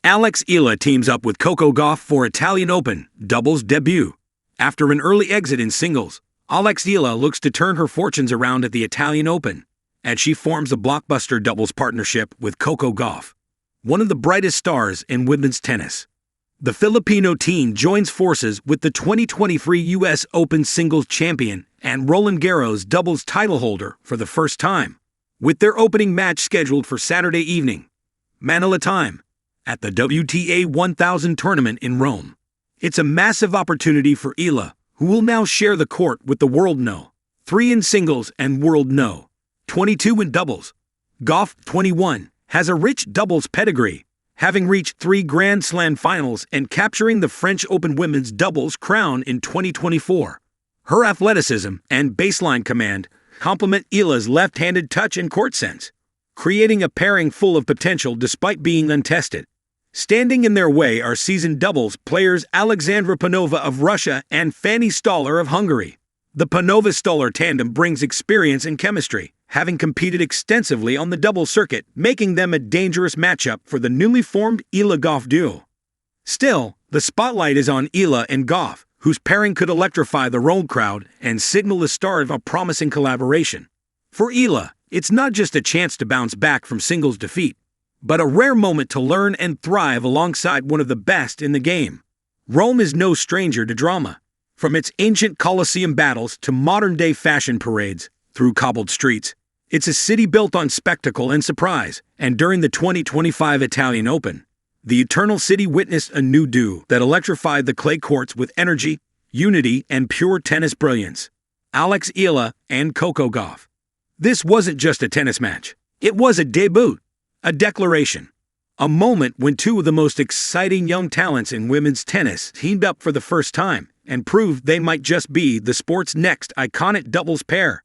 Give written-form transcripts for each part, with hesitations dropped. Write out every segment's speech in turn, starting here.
Eala teams up with Coco Gauff for Italian Open doubles debut. After an early exit in singles, Eala looks to turn her fortunes around at the Italian Open, as she forms a blockbuster doubles partnership with Coco Gauff, one of the brightest stars in women's tennis. The Filipino teen joins forces with the 2023 U.S. Open singles champion and Roland Garros doubles title holder for the first time, with their opening match scheduled for Saturday evening, Manila time, at the WTA 1000 tournament in Rome. It's a massive opportunity for Eala, who will now share the court with the world no. 3 in singles and world no. 22 in doubles. Gauff, 21, has a rich doubles pedigree, having reached 3 Grand Slam finals and capturing the French Open women's doubles crown in 2024. Her athleticism and baseline command complement Eala's left-handed touch and court sense, creating a pairing full of potential despite being untested. Standing in their way are seasoned doubles players Alexandra Panova of Russia and Fanny Stoller of Hungary. The Panova-Stoller tandem brings experience and chemistry, having competed extensively on the doubles circuit, making them a dangerous matchup for the newly formed Eala-Gauff duo. Still, the spotlight is on Eala and Gauff, whose pairing could electrify the Rome crowd and signal the start of a promising collaboration. For Eala, it's not just a chance to bounce back from singles defeat, but a rare moment to learn and thrive alongside one of the best in the game. Rome is no stranger to drama. From its ancient Colosseum battles to modern-day fashion parades through cobbled streets, it's a city built on spectacle and surprise, and during the 2025 Italian Open, the Eternal City witnessed a new duo that electrified the clay courts with energy, unity, and pure tennis brilliance. Eala and Coco Gauff. This wasn't just a tennis match. It was a debut. A declaration. A moment when 2 of the most exciting young talents in women's tennis teamed up for the first time and proved they might just be the sport's next iconic doubles pair.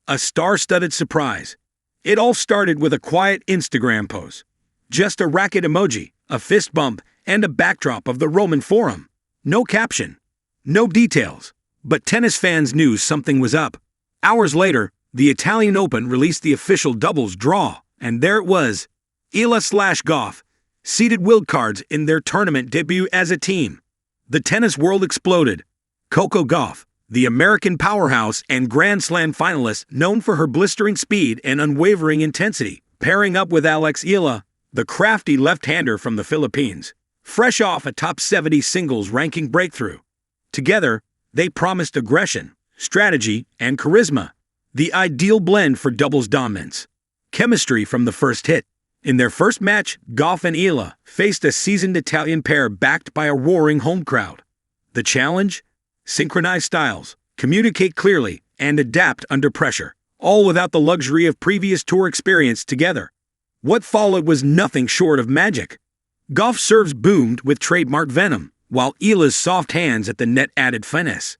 A star-studded surprise. It all started with a quiet Instagram post. Just a racket emoji, a fist bump, and a backdrop of the Roman Forum. No caption. No details. But tennis fans knew something was up. Hours later, the Italian Open released the official doubles draw. And there it was, Eala/Gauff, seeded wildcards in their tournament debut as a team. The tennis world exploded. Coco Gauff, the American powerhouse and Grand Slam finalist known for her blistering speed and unwavering intensity, pairing up with Eala, the crafty left-hander from the Philippines, fresh off a top 70 singles ranking breakthrough. Together, they promised aggression, strategy, and charisma, the ideal blend for doubles dominance. Chemistry from the first hit. In their first match, Gauff and Eala faced a seasoned Italian pair backed by a roaring home crowd. The challenge? Synchronize styles, communicate clearly, and adapt under pressure, all without the luxury of previous tour experience together. What followed was nothing short of magic. Gauff's serves boomed with trademark venom, while Eala's soft hands at the net added finesse.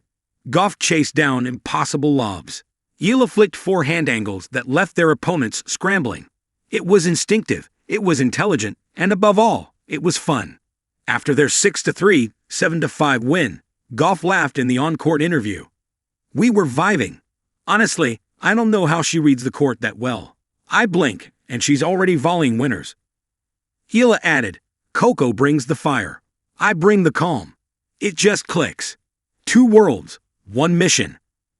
Gauff chased down impossible lobs. Eala flicked forehand angles that left their opponents scrambling. It was instinctive, it was intelligent, and above all, it was fun. After their 6-3, 7-5 win, Gauff laughed in the on-court interview. "We were vibing. Honestly, I don't know how she reads the court that well. I blink, and she's already volleying winners." Eala added, "Coco brings the fire. I bring the calm. It just clicks. 2 worlds, 1 mission."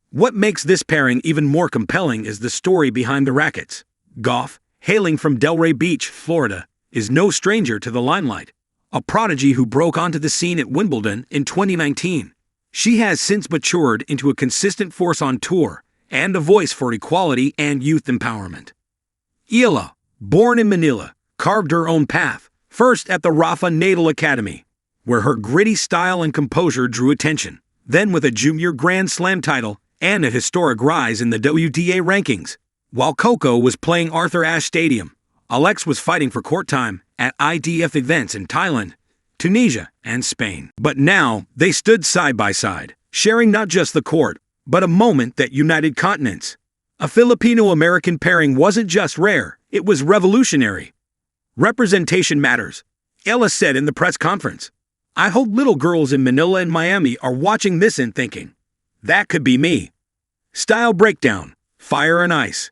What makes this pairing even more compelling is the story behind the rackets. Gauff, hailing from Delray Beach, Florida, is no stranger to the limelight. A prodigy who broke onto the scene at Wimbledon in 2019. She has since matured into a consistent force on tour and a voice for equality and youth empowerment. Eala, born in Manila, carved her own path, first at the Rafa Nadal Academy, where her gritty style and composure drew attention, then with a junior Grand Slam title and a historic rise in the WTA rankings. While Coco was playing Arthur Ashe Stadium, Alex was fighting for court time at IDF events in Thailand, Tunisia, and Spain. But now, they stood side by side, sharing not just the court, but a moment that united continents. A Filipino-American pairing wasn't just rare, it was revolutionary. "Representation matters," Eala said in the press conference. "I hope little girls in Manila and Miami are watching this and thinking, that could be me." Style breakdown, fire and ice.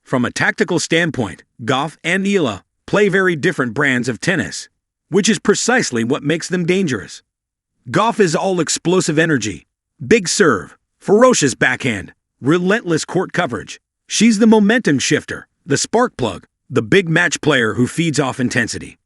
From a tactical standpoint, Gauff and Eala play very different brands of tennis. which is precisely what makes them dangerous. Gauff is all explosive energy, big serve, ferocious backhand, relentless court coverage. She's the momentum shifter, the spark plug, the big match player who feeds off intensity.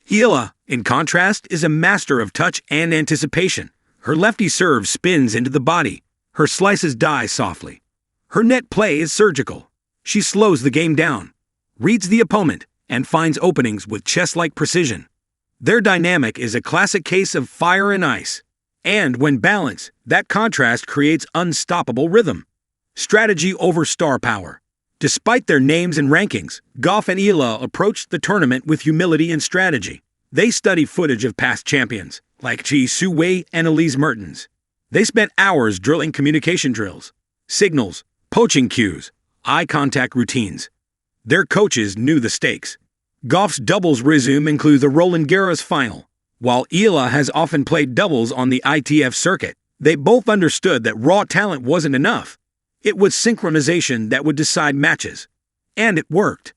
Eala, in contrast, is a master of touch and anticipation. Her lefty serve spins into the body. Her slices die softly. Her net play is surgical. She slows the game down, reads the opponent, and finds openings with chess-like precision. Their dynamic is a classic case of fire and ice. And when balanced, that contrast creates unstoppable rhythm. Strategy over star power. Despite their names and rankings, Gauff and Eala approached the tournament with humility and strategy. They studied footage of past champions, like Ji Su-wei and Elise Mertens. They spent hours drilling communication drills, signals, poaching cues, eye contact routines. Their coaches knew the stakes. Gauff's doubles resume include the Roland Garros final. While Eala has often played doubles on the ITF circuit, they both understood that raw talent wasn't enough. It was synchronization that would decide matches. And it worked.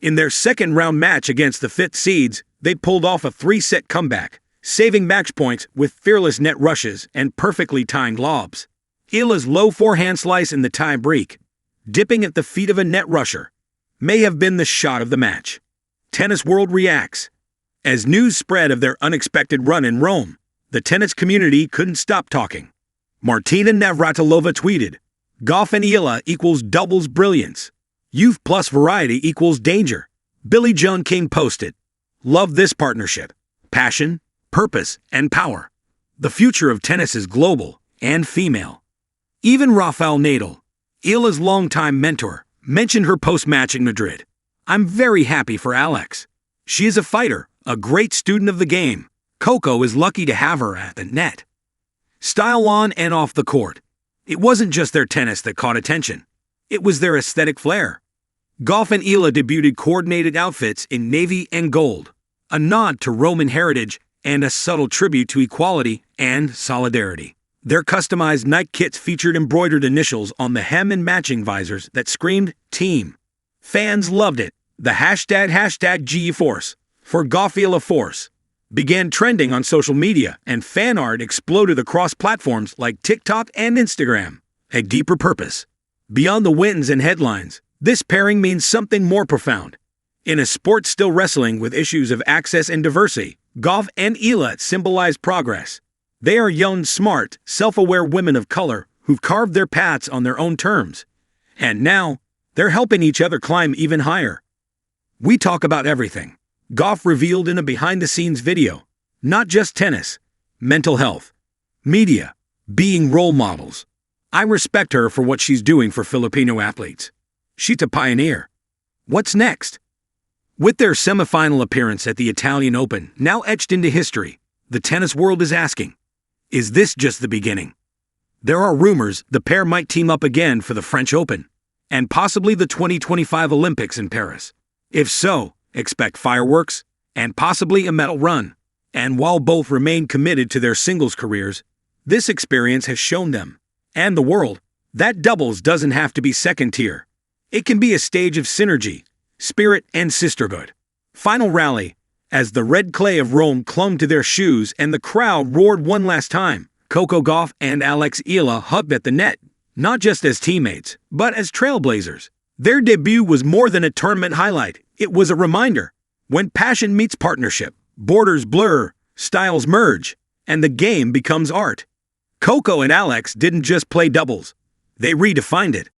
In their second-round match against the fifth seeds, they pulled off a 3-set comeback, saving match points with fearless net rushes and perfectly timed lobs. Eala's low forehand slice in the tie-break, dipping at the feet of a net rusher, may have been the shot of the match. Tennis world reacts. As news spread of their unexpected run in Rome, the tennis community couldn't stop talking. Martina Navratilova tweeted, "Gauff and Eala equals doubles brilliance. Youth plus variety equals danger." Billie Jean King posted, "Love this partnership. Passion, purpose, and power. The future of tennis is global and female." Even Rafael Nadal, Eala's longtime mentor, mentioned her post-match in Madrid. "I'm very happy for Alex. She is a fighter, a great student of the game. Coco is lucky to have her at the net." Style on and off the court. It wasn't just their tennis that caught attention. It was their aesthetic flair. Gauff and Eala debuted coordinated outfits in navy and gold, a nod to Roman heritage and a subtle tribute to equality and solidarity. Their customized night kits featured embroidered initials on the hem and matching visors that screamed team. Fans loved it. The hashtag #GeForce, for Gauff Eala Force, began trending on social media, and fan art exploded across platforms like TikTok and Instagram. A deeper purpose. Beyond the wins and headlines, this pairing means something more profound. In a sport still wrestling with issues of access and diversity, Gauff and Eala symbolize progress. They are young, smart, self-aware women of color who've carved their paths on their own terms. And now, they're helping each other climb even higher. We talk about everything. Gauff revealed in a behind-the-scenes video. Not just tennis, mental health, media, being role models. I respect her for what she's doing for Filipino athletes. She's a pioneer. What's next? With their semifinal appearance at the Italian Open now etched into history, the tennis world is asking, is this just the beginning? There are rumors the pair might team up again for the French Open, and possibly the 2025 Olympics in Paris. If so, expect fireworks, and possibly a medal run. And while both remain committed to their singles careers, this experience has shown them, and the world, that doubles doesn't have to be second tier. It can be a stage of synergy, spirit, and sisterhood. Final rally. As the red clay of Rome clung to their shoes and the crowd roared one last time, Coco Gauff and Alex Eala hugged at the net, not just as teammates, but as trailblazers. Their debut was more than a tournament highlight. It was a reminder. When passion meets partnership, borders blur, styles merge, and the game becomes art. Coco and Alex didn't just play doubles. They redefined it.